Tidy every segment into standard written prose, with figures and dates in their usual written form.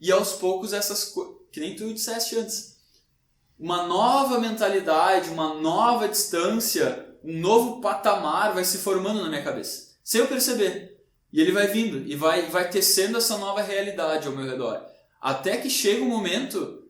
E aos poucos que nem tu disseste antes, uma nova mentalidade, uma nova distância, um novo patamar vai se formando na minha cabeça, sem eu perceber. E ele vai vindo e vai tecendo essa nova realidade ao meu redor. Até que chega um momento...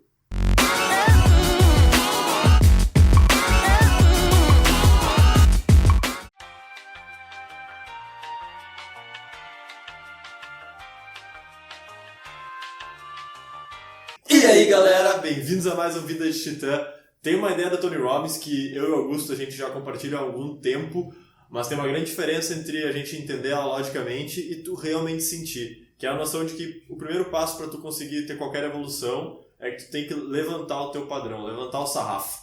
E aí galera, bem-vindos a mais um Vida de Titã. Tem uma ideia da Tony Robbins que eu e o Augusto a gente já compartilha há algum tempo, mas tem uma grande diferença entre a gente entender ela logicamente e tu realmente sentir, que é a noção de que o primeiro passo para tu conseguir ter qualquer evolução é que tu tem que levantar o teu padrão, levantar o sarrafo.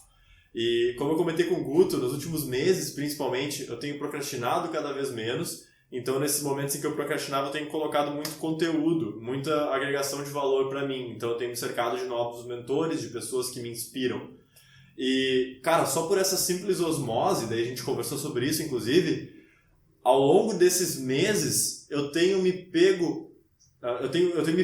E como eu comentei com o Guto, nos últimos meses principalmente, eu tenho procrastinado cada vez menos. Então, nesses momentos em que eu procrastinava, eu tenho colocado muito conteúdo, muita agregação de valor para mim. Então, eu tenho me cercado de novos mentores, de pessoas que me inspiram. E, cara, só por essa simples osmose, daí a gente conversou sobre isso, inclusive, ao longo desses meses, eu tenho me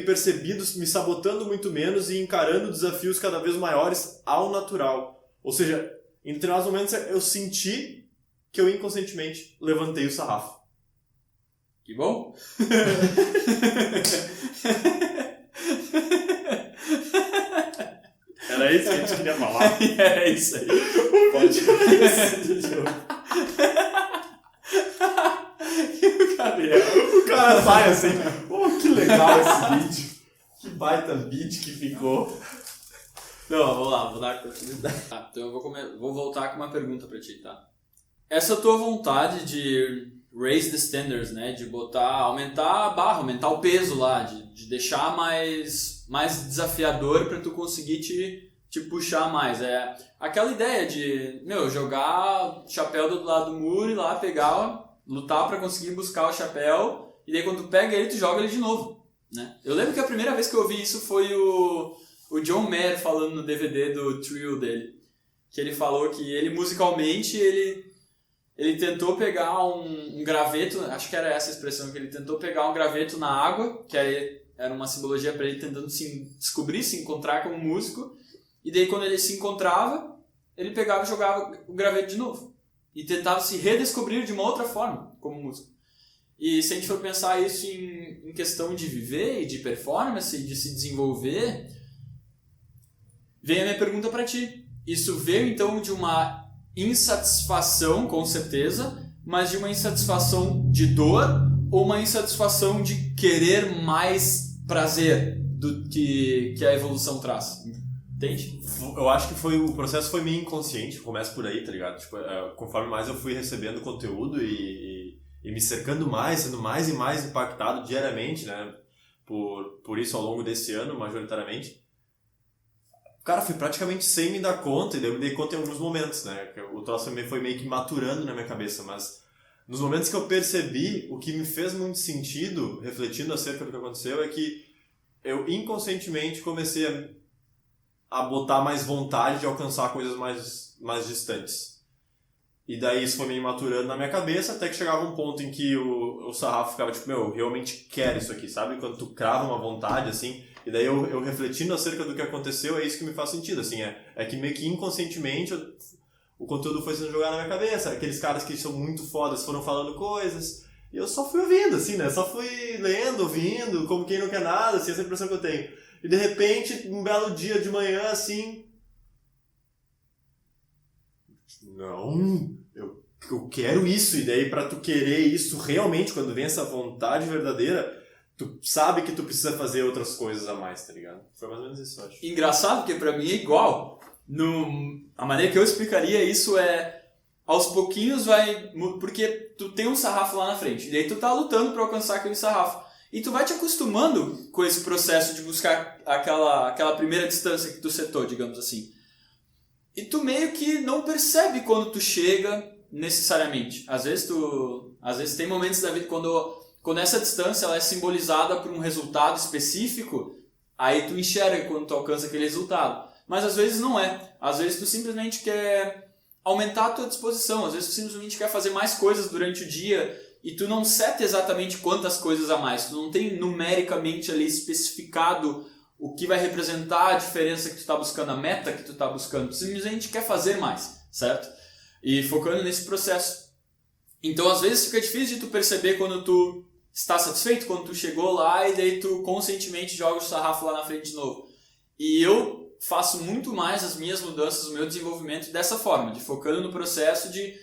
percebido me sabotando muito menos e encarando desafios cada vez maiores ao natural. Ou seja, em determinados momentos, eu senti que eu inconscientemente levantei o sarrafo. Que bom? Era isso que a gente queria falar. Era isso aí. Pode O cara sai assim, que legal esse vídeo. Que baita vídeo que ficou. Não, vamos lá, vou dar continuidade. Então eu vou voltar com uma pergunta pra ti, tá? Essa tua vontade de raise the standards, né? De aumentar a barra, aumentar o peso lá, de deixar mais desafiador para tu conseguir te puxar mais. É aquela ideia de, jogar o chapéu do lado do muro e lá pegar, lutar para conseguir buscar o chapéu e daí quando tu pega ele, tu joga ele de novo, né? Eu lembro que a primeira vez que eu ouvi isso foi o John Mayer falando no DVD do Trio dele, que ele falou que ele musicalmente, ele tentou pegar um graveto, acho que era essa a expressão, que ele tentou pegar um graveto na água, que era uma simbologia para ele tentando se descobrir, se encontrar como músico, e daí quando ele se encontrava, ele pegava e jogava o graveto de novo, e tentava se redescobrir de uma outra forma como músico. E se a gente for pensar isso em questão de viver e de performance, e de se desenvolver, vem a minha pergunta para ti. Isso veio então de uma insatisfação, com certeza, mas de uma insatisfação de dor ou uma insatisfação de querer mais prazer do que a evolução traz? Entende? Eu acho que o processo foi meio inconsciente, começa por aí, tá ligado? Tipo, conforme mais eu fui recebendo conteúdo e me cercando mais, sendo mais e mais impactado diariamente, né? Por isso ao longo desse ano, majoritariamente. Cara, fui praticamente sem me dar conta, e daí eu me dei conta em alguns momentos, né? O troço também foi meio que maturando na minha cabeça, mas nos momentos que eu percebi, o que me fez muito sentido, refletindo acerca do que aconteceu, é que eu inconscientemente comecei a botar mais vontade de alcançar coisas mais distantes. E daí isso foi meio maturando na minha cabeça, até que chegava um ponto em que o sarrafo ficava tipo, eu realmente quero isso aqui, sabe? Quando tu crava uma vontade, assim. E daí eu refletindo acerca do que aconteceu, é isso que me faz sentido, assim, é que meio que inconscientemente o conteúdo foi sendo jogado na minha cabeça, aqueles caras que são muito fodas foram falando coisas, e eu só fui ouvindo, assim, né, só fui lendo, ouvindo, como quem não quer nada, assim, essa impressão que eu tenho. E de repente, um belo dia de manhã, assim, eu quero isso, e daí pra tu querer isso realmente, quando vem essa vontade verdadeira, tu sabe que tu precisa fazer outras coisas a mais, tá ligado? Foi mais ou menos isso, eu acho. Engraçado, porque pra mim é igual. A maneira que eu explicaria isso é... Aos pouquinhos vai... Porque tu tem um sarrafo lá na frente. E daí tu tá lutando pra alcançar aquele sarrafo. E tu vai te acostumando com esse processo de buscar aquela primeira distância que tu setou, digamos assim. E tu meio que não percebe quando tu chega necessariamente. Às vezes tem momentos da vida quando essa distância ela é simbolizada por um resultado específico, aí tu enxerga quando tu alcança aquele resultado. Mas às vezes não é. Às vezes tu simplesmente quer aumentar a tua disposição. Às vezes tu simplesmente quer fazer mais coisas durante o dia e tu não seta exatamente quantas coisas a mais. Tu não tem numericamente ali especificado o que vai representar a diferença que tu está buscando, a meta que tu está buscando. Simplesmente quer fazer mais, certo? E focando nesse processo. Então, às vezes, fica difícil de tu perceber quando tu está satisfeito, quando tu chegou lá e daí tu conscientemente joga o sarrafo lá na frente de novo. E eu faço muito mais as minhas mudanças, o meu desenvolvimento dessa forma, de focando no processo, de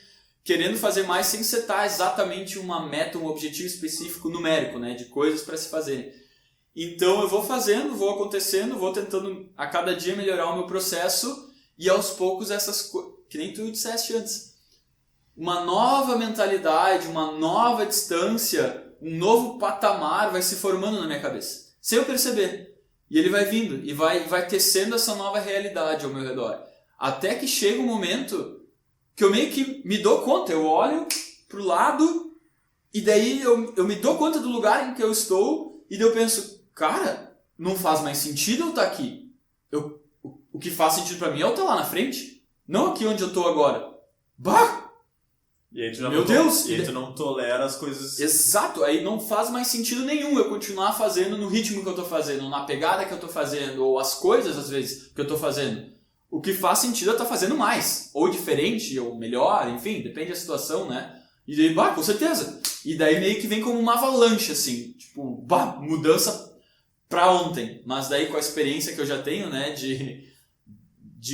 querendo fazer mais sem setar exatamente uma meta, um objetivo específico numérico, né, de coisas para se fazerem. Então eu vou fazendo, vou acontecendo, vou tentando a cada dia melhorar o meu processo e aos poucos essas coisas, que nem tu disseste antes, uma nova mentalidade, uma nova distância, um novo patamar vai se formando na minha cabeça, sem eu perceber. E ele vai vindo e vai tecendo essa nova realidade ao meu redor. Até que chega um momento que eu meio que me dou conta, eu olho pro lado e daí eu me dou conta do lugar em que eu estou e daí eu penso, cara, não faz mais sentido eu estar aqui. O que faz sentido pra mim é eu estar lá na frente, não aqui onde eu estou agora. Bah! E aí tu já Meu Deus! E aí tu não tolera as coisas... Exato, aí não faz mais sentido nenhum eu continuar fazendo no ritmo que eu estou fazendo, na pegada que eu estou fazendo, ou as coisas, às vezes, que eu estou fazendo. O que faz sentido é eu estar fazendo mais, ou diferente, ou melhor, enfim, depende da situação, né? E daí, com certeza. E daí meio que vem como uma avalanche, assim, tipo, mudança pra ontem. Mas daí com a experiência que eu já tenho, né, de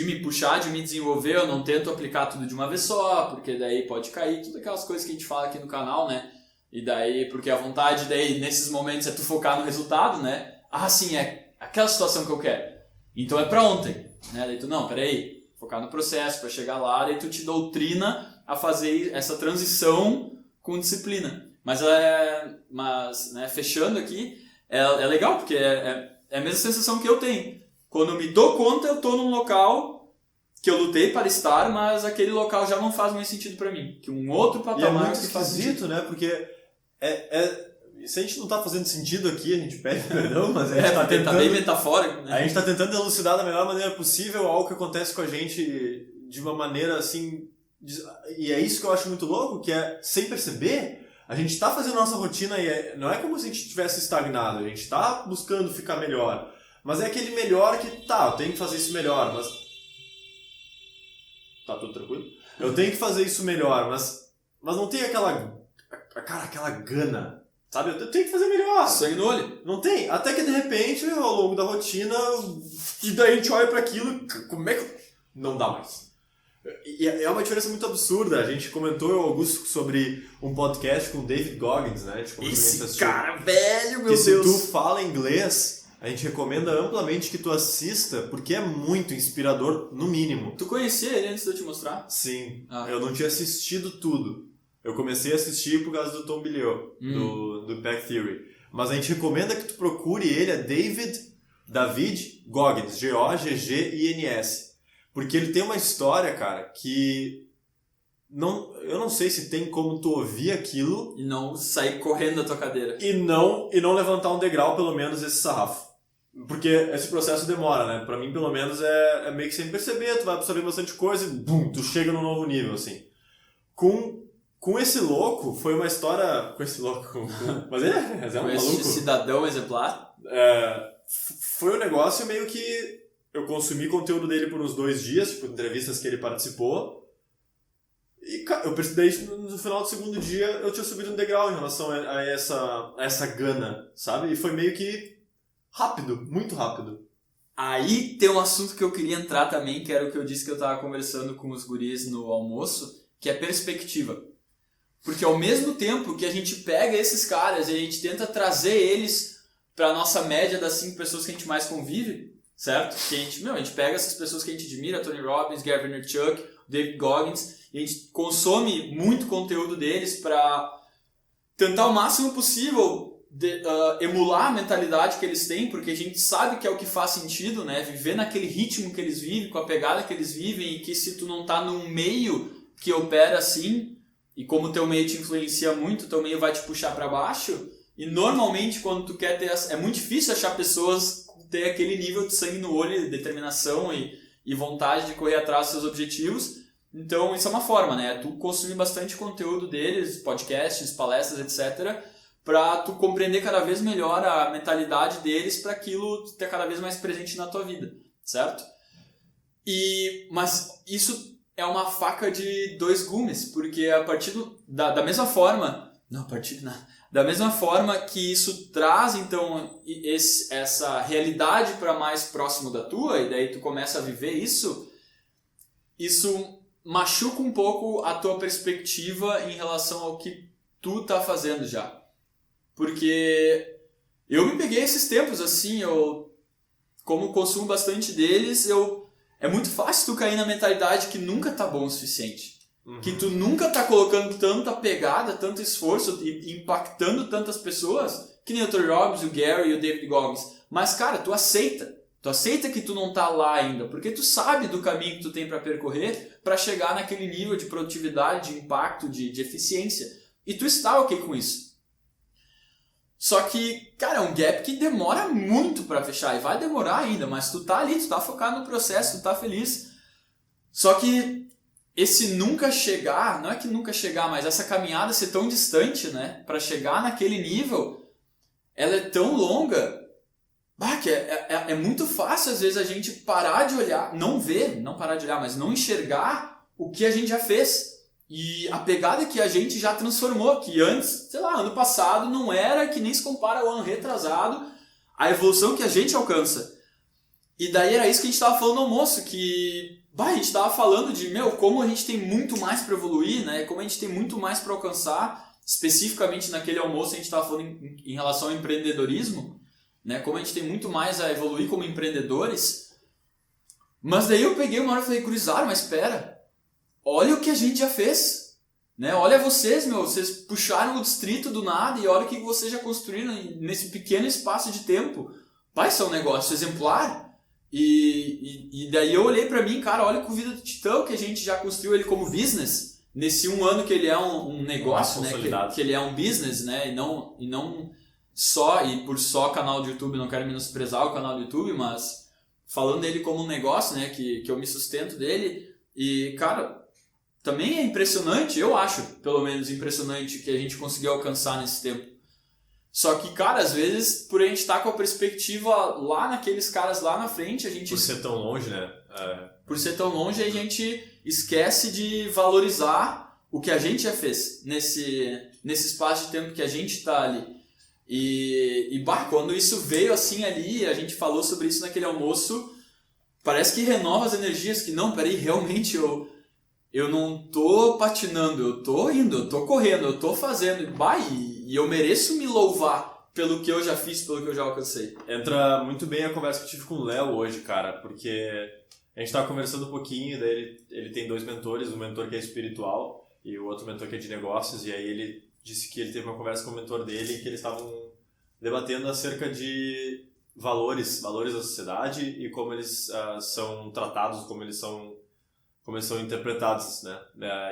me puxar, de me desenvolver, eu não tento aplicar tudo de uma vez só, porque daí pode cair, tudo aquelas coisas que a gente fala aqui no canal, né? E daí, porque a vontade daí, nesses momentos, é tu focar no resultado, né? Ah, sim, é aquela situação que eu quero. Então é pra ontem, né? Daí tu, não, peraí, focar no processo pra chegar lá, daí tu te doutrina a fazer essa transição com disciplina. Mas né, fechando aqui, é legal, porque é a mesma sensação que eu tenho. Quando eu me dou conta, eu estou num local que eu lutei para estar, mas aquele local já não faz mais sentido para mim. Que um outro patamar... E é muito que faz esquisito, né? Porque se a gente não está fazendo sentido aqui, a gente pede perdão, mas a gente está tentando... bem metafórico, né? A gente está tentando elucidar da melhor maneira possível algo que acontece com a gente de uma maneira assim... E é isso que eu acho muito louco, que é, sem perceber, a gente está fazendo a nossa rotina e não é como se a gente tivesse estagnado, a gente está buscando ficar melhor. Mas é aquele melhor que, eu tenho que fazer isso melhor, mas... Tá tudo tranquilo? Eu tenho que fazer isso melhor, mas não tem aquela gana, sabe? Eu tenho que fazer melhor. Sangue no olho. Não tem. Até que, de repente, ao longo da rotina, e daí a gente olha pra aquilo, como é que... Não dá mais. E é uma diferença muito absurda. A gente comentou, Augusto, sobre um podcast com o David Goggins, né? Esse cara, velho, meu Deus! Se tu fala inglês... A gente recomenda amplamente que tu assista, porque é muito inspirador, no mínimo. Tu conhecia ele antes de eu te mostrar? Sim. Eu não tinha assistido tudo. Eu comecei a assistir por causa do Tom Bilyeu, do Impact Theory. Mas a gente recomenda que tu procure ele, é David Goggins, Goggins. Porque ele tem uma história, cara, que... eu não sei se tem como tu ouvir aquilo... E não sair correndo da tua cadeira. E não levantar um degrau, pelo menos, esse sarrafo. Porque esse processo demora, né? Pra mim, pelo menos, é meio que sem perceber. Tu vai absorver bastante coisa e, tu chega num novo nível, assim. Com esse louco, foi uma história... Com esse louco... Mas ele é um maluco. Esse cidadão exemplar? Foi um negócio meio que... Eu consumi conteúdo dele por uns 2 dias, tipo, entrevistas que ele participou. E, cara, eu percebi no final do segundo dia eu tinha subido um degrau em relação a essa gana, sabe? E foi meio que rápido, muito rápido. Aí tem um assunto que eu queria entrar também, que era o que eu disse que eu tava conversando com os guris no almoço, que é perspectiva. Porque ao mesmo tempo que a gente pega esses caras e a gente tenta trazer eles pra nossa média das 5 pessoas que a gente mais convive, certo? Que a gente pega essas pessoas que a gente admira, Tony Robbins, Gary Vaynerchuk, David Goggins, e a gente consome muito conteúdo deles para tentar o máximo possível emular a mentalidade que eles têm, porque a gente sabe que é o que faz sentido, né? Viver naquele ritmo que eles vivem, com a pegada que eles vivem, e que se tu não tá num meio que opera assim, e como o teu meio te influencia muito, o teu meio vai te puxar para baixo, e normalmente quando tu quer ter... É muito difícil achar pessoas ter aquele nível de sangue no olho, determinação e vontade de correr atrás dos seus objetivos. Então isso é uma forma, né? Tu consumir bastante conteúdo deles, podcasts, palestras, etc., para tu compreender cada vez melhor a mentalidade deles para aquilo ter cada vez mais presente na tua vida, certo? Mas isso é uma faca de dois gumes, porque a partir da mesma forma, da mesma forma que isso traz então essa realidade para mais próximo da tua, e daí tu começa a viver isso machuca um pouco a tua perspectiva em relação ao que tu tá fazendo já. Porque eu me peguei esses tempos assim, como consumo bastante deles, é muito fácil tu cair na mentalidade que nunca tá bom o suficiente. Que tu nunca tá colocando tanta pegada, tanto esforço e impactando tantas pessoas, que nem o Tony Robbins, o Gary e o David Goggins. Mas, cara, tu aceita. Tu aceita que tu não tá lá ainda, porque tu sabe do caminho que tu tem para percorrer para chegar naquele nível de produtividade, de impacto, de eficiência. E tu está ok com isso. Só que, cara, é um gap que demora muito para fechar, e vai demorar ainda, mas tu tá ali, tu tá focado no processo, tu tá feliz. Só que esse nunca chegar, não é que nunca chegar, mas essa caminhada ser tão distante, né, para chegar naquele nível, ela é tão longa, que é muito fácil às vezes a gente parar de olhar, não parar de olhar, mas não enxergar o que a gente já fez. E a pegada que a gente já transformou, que antes, sei lá, ano passado não era, que nem se compara ao ano retrasado, a evolução que a gente alcança. E daí era isso que a gente estava falando no almoço, que a gente estava falando de, como a gente tem muito mais para evoluir, né? Como a gente tem muito mais para alcançar, especificamente naquele almoço a gente estava falando em relação ao empreendedorismo, né? Como a gente tem muito mais a evoluir como empreendedores. Mas daí eu peguei uma hora e falei, gurizada, mas espera, olha o que a gente já fez, né? Olha vocês, vocês puxaram o distrito do nada e olha o que vocês já construíram nesse pequeno espaço de tempo. Isso é um negócio exemplar. E daí eu olhei pra mim, cara, olha com o Vida do Titã que a gente já construiu ele como business, nesse um ano que ele é um negócio, né? Que ele é um business, né? E não só, e por só canal de YouTube, não quero menosprezar o canal do YouTube, mas falando dele como um negócio, né? Que eu me sustento dele. E, cara, também é impressionante, eu acho, pelo menos impressionante, que a gente conseguiu alcançar nesse tempo. Só que, cara, às vezes, por a gente estar com a perspectiva lá naqueles caras lá na frente, a gente... Por ser tão longe, né? Por ser tão longe, a gente esquece de valorizar o que a gente já fez nesse espaço de tempo que a gente está ali. E quando isso veio assim ali, a gente falou sobre isso naquele almoço, parece que renova as energias, que não, peraí, realmente eu não tô patinando, eu tô indo, eu tô correndo, eu tô fazendo, e eu mereço me louvar pelo que eu já fiz, pelo que eu já alcancei. Entra muito bem a conversa que eu tive com o Léo hoje, cara, porque a gente tava conversando um pouquinho, daí ele tem dois mentores, um mentor que é espiritual e o outro mentor que é de negócios, e aí ele disse que ele teve uma conversa com o mentor dele e que eles estavam debatendo acerca de valores da sociedade e como eles são tratados, como eles são interpretados, né?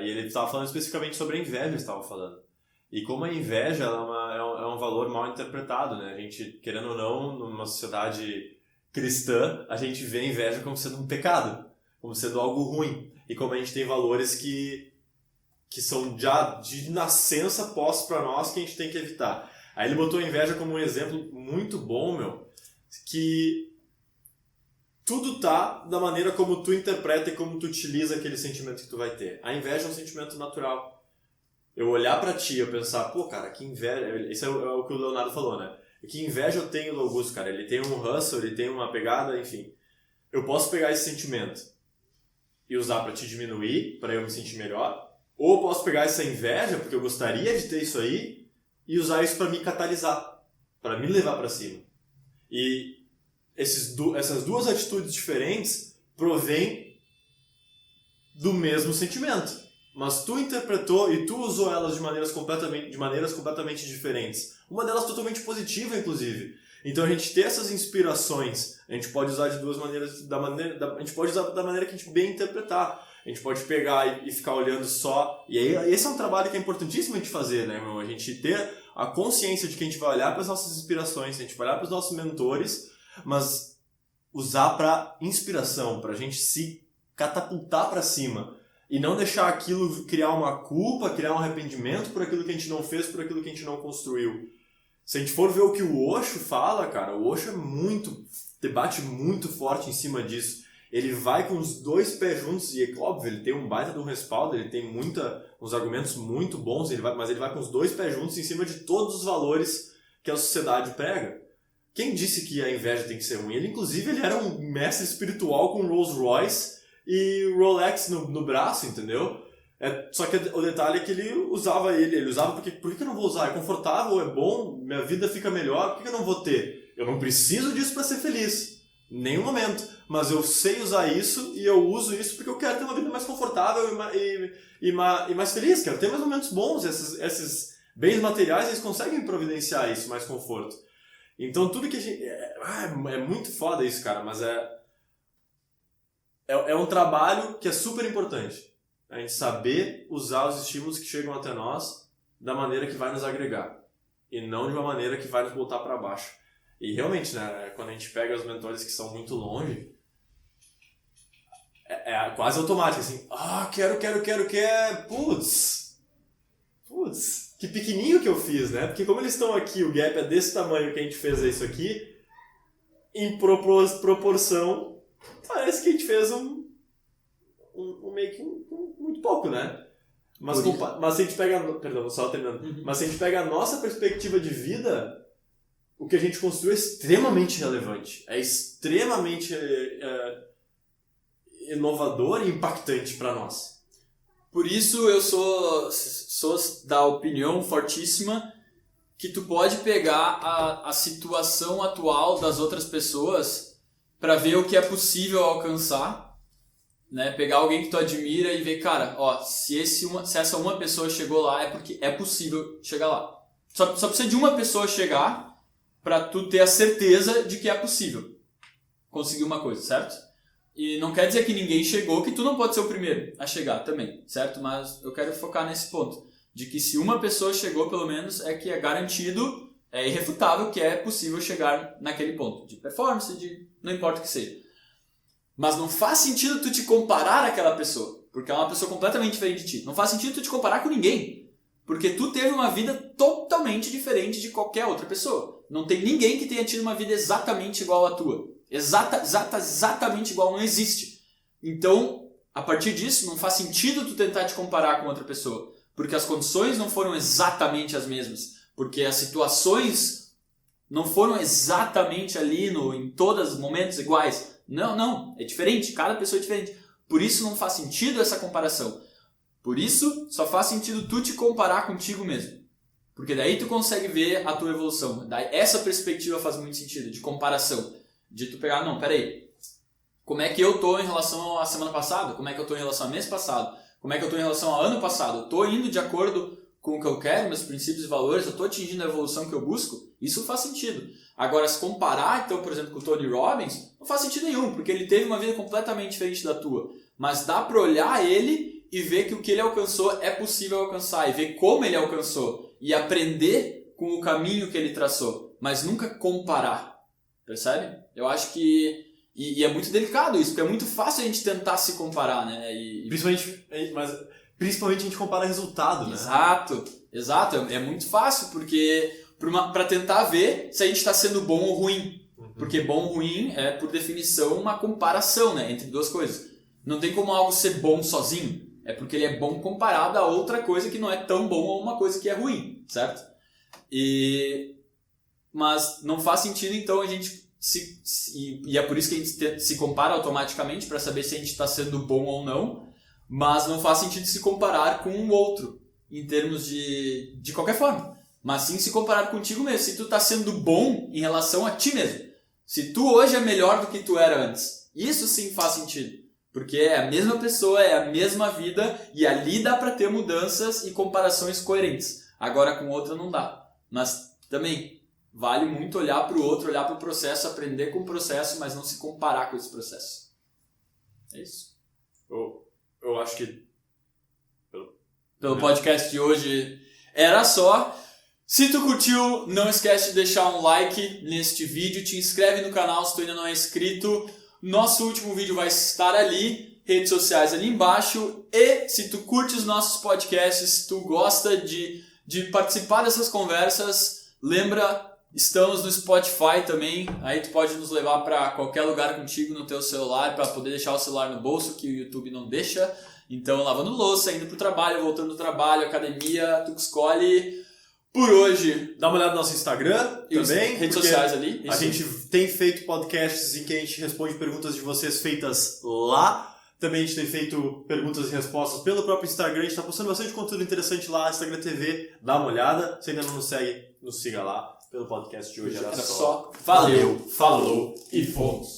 E ele estava falando especificamente sobre a inveja, estava falando. E como a inveja é um valor mal interpretado, né? A gente, querendo ou não, numa sociedade cristã, a gente vê a inveja como sendo um pecado, como sendo algo ruim. E como a gente tem valores que são já de nascença postos para nós que a gente tem que evitar. Aí ele botou a inveja como um exemplo muito bom, que tudo tá da maneira como tu interpreta e como tu utiliza aquele sentimento que tu vai ter. A inveja é um sentimento natural. Eu olhar pra ti e eu pensar, cara, que inveja... Isso é o que o Leonardo falou, né? Que inveja eu tenho do Augusto, cara. Ele tem um hustle, ele tem uma pegada, enfim. Eu posso pegar esse sentimento e usar pra te diminuir, pra eu me sentir melhor. Ou eu posso pegar essa inveja, porque eu gostaria de ter isso aí, e usar isso pra me catalisar, pra me levar pra cima. E essas duas atitudes diferentes provêm do mesmo sentimento. Mas tu interpretou e tu usou elas de maneiras completamente diferentes. Uma delas totalmente positiva, inclusive. Então a gente ter essas inspirações, a gente pode usar de duas maneiras, a gente pode usar da maneira que a gente bem interpretar. A gente pode pegar e ficar olhando só. E aí esse é um trabalho que é importantíssimo a gente fazer, né, meu? A gente ter a consciência de que a gente vai olhar para as nossas inspirações, a gente vai olhar para os nossos mentores, mas usar para inspiração, para a gente se catapultar para cima. E não deixar aquilo criar uma culpa, criar um arrependimento por aquilo que a gente não fez, por aquilo que a gente não construiu. Se a gente for ver o que o Osho fala, cara, o Osho debate muito forte em cima disso. Ele vai com os dois pés juntos e, óbvio, ele tem um baita de um respaldo, ele tem uns argumentos muito bons, mas ele vai com os dois pés juntos em cima de todos os valores que a sociedade prega. Quem disse que a inveja tem que ser ruim? Inclusive, ele era um mestre espiritual com Rolls Royce e Rolex no braço, entendeu? Só que o detalhe é que ele usava porque por que eu não vou usar? É confortável, é bom, minha vida fica melhor, por que eu não vou ter? Eu não preciso disso para ser feliz, em nenhum momento. Mas eu sei usar isso e eu uso isso porque eu quero ter uma vida mais confortável e mais feliz. Quero ter mais momentos bons. Esses bens materiais, eles conseguem providenciar isso, mais conforto. Então tudo que a gente... É muito foda isso, cara, mas é um trabalho que é super importante. A gente saber usar os estímulos que chegam até nós da maneira que vai nos agregar. E não de uma maneira que vai nos botar para baixo. E realmente, né, quando a gente pega os mentores que são muito longe, é quase automático, assim, quero, putz, que pequenininho que eu fiz, né? Porque como eles estão aqui, o gap é desse tamanho que a gente fez isso aqui, em proporção, parece que a gente fez meio que muito pouco, né? Mas se a gente pega, perdão, só terminando, mas se a gente pega a nossa perspectiva de vida, o que a gente construiu é extremamente relevante, é extremamente inovador e impactante para nós. Por isso eu sou da opinião fortíssima que tu pode pegar a situação atual das outras pessoas para ver o que é possível alcançar, né? Pegar alguém que tu admira e ver, cara, se essa uma pessoa chegou lá é porque é possível chegar lá. Só precisa de uma pessoa chegar para tu ter a certeza de que é possível conseguir uma coisa, certo? E não quer dizer que ninguém chegou, que tu não pode ser o primeiro a chegar também, certo? Mas eu quero focar nesse ponto, de que se uma pessoa chegou, pelo menos, é que é garantido, é irrefutável que é possível chegar naquele ponto, de performance, não importa o que seja. Mas não faz sentido tu te comparar àquela pessoa, porque ela é uma pessoa completamente diferente de ti. Não faz sentido tu te comparar com ninguém, porque tu teve uma vida totalmente diferente de qualquer outra pessoa. Não tem ninguém que tenha tido uma vida exatamente igual à tua. Exatamente igual, não existe. Então, a partir disso, não faz sentido tu tentar te comparar com outra pessoa, porque as condições não foram exatamente as mesmas, porque as situações não foram exatamente ali em todos os momentos iguais. Não, é diferente, cada pessoa é diferente. Por isso não faz sentido essa comparação. Por isso, só faz sentido tu te comparar contigo mesmo. Porque daí tu consegue ver a tua evolução. Daí essa perspectiva faz muito sentido, de comparação. De tu pegar, não, peraí, como é que eu tô em relação à semana passada? Como é que eu tô em relação ao mês passado? Como é que eu tô em relação ao ano passado? Eu tô indo de acordo com o que eu quero, meus princípios e valores? Eu tô atingindo a evolução que eu busco? Isso faz sentido. Agora, se comparar, então, por exemplo, com o Tony Robbins, não faz sentido nenhum, porque ele teve uma vida completamente diferente da tua. Mas dá pra olhar ele e ver que o que ele alcançou é possível alcançar, e ver como ele alcançou, e aprender com o caminho que ele traçou, mas nunca comparar. Percebe? Eu acho que... E é muito delicado isso, porque é muito fácil a gente tentar se comparar, né? Principalmente a gente compara resultado, né? Exato. É muito fácil, porque... Para tentar ver se a gente está sendo bom ou ruim. Porque bom ou ruim é, por definição, uma comparação, né, entre duas coisas. Não tem como algo ser bom sozinho. É porque ele é bom comparado a outra coisa que não é tão bom ou uma coisa que é ruim, certo? Mas não faz sentido, então, a gente e é por isso que a gente se compara automaticamente para saber se a gente está sendo bom ou não, mas não faz sentido se comparar com o outro, em termos de qualquer forma. Mas sim se comparar contigo mesmo, se tu está sendo bom em relação a ti mesmo. Se tu hoje é melhor do que tu era antes, isso sim faz sentido. Porque é a mesma pessoa, é a mesma vida, e ali dá para ter mudanças e comparações coerentes. Agora com outra não dá. Mas também vale muito olhar para o outro, olhar para o processo, aprender com o processo, mas não se comparar com esse processo. É isso. Eu acho que... Pelo podcast de hoje era só. Se tu curtiu, não esquece de deixar um like neste vídeo, te inscreve no canal se tu ainda não é inscrito. Nosso último vídeo vai estar ali, redes sociais ali embaixo. E se tu curte os nossos podcasts, se tu gosta de participar dessas conversas, Lembra, estamos no Spotify também, aí tu pode nos levar para qualquer lugar contigo no teu celular, para poder deixar o celular no bolso, que o YouTube não deixa. Então, lavando louça, indo pro trabalho, voltando do trabalho, academia, tu que escolhe. Por hoje, Dá uma olhada no nosso Instagram e também. redes sociais ali. A Isso. gente tem feito podcasts em que a gente responde perguntas de vocês feitas lá. Também a gente tem feito perguntas e respostas pelo próprio Instagram. A gente está postando bastante conteúdo interessante lá, Instagram TV. Dá uma olhada. Se ainda não nos segue, nos siga lá. Pelo podcast de hoje era só. Valeu, falou e fomos.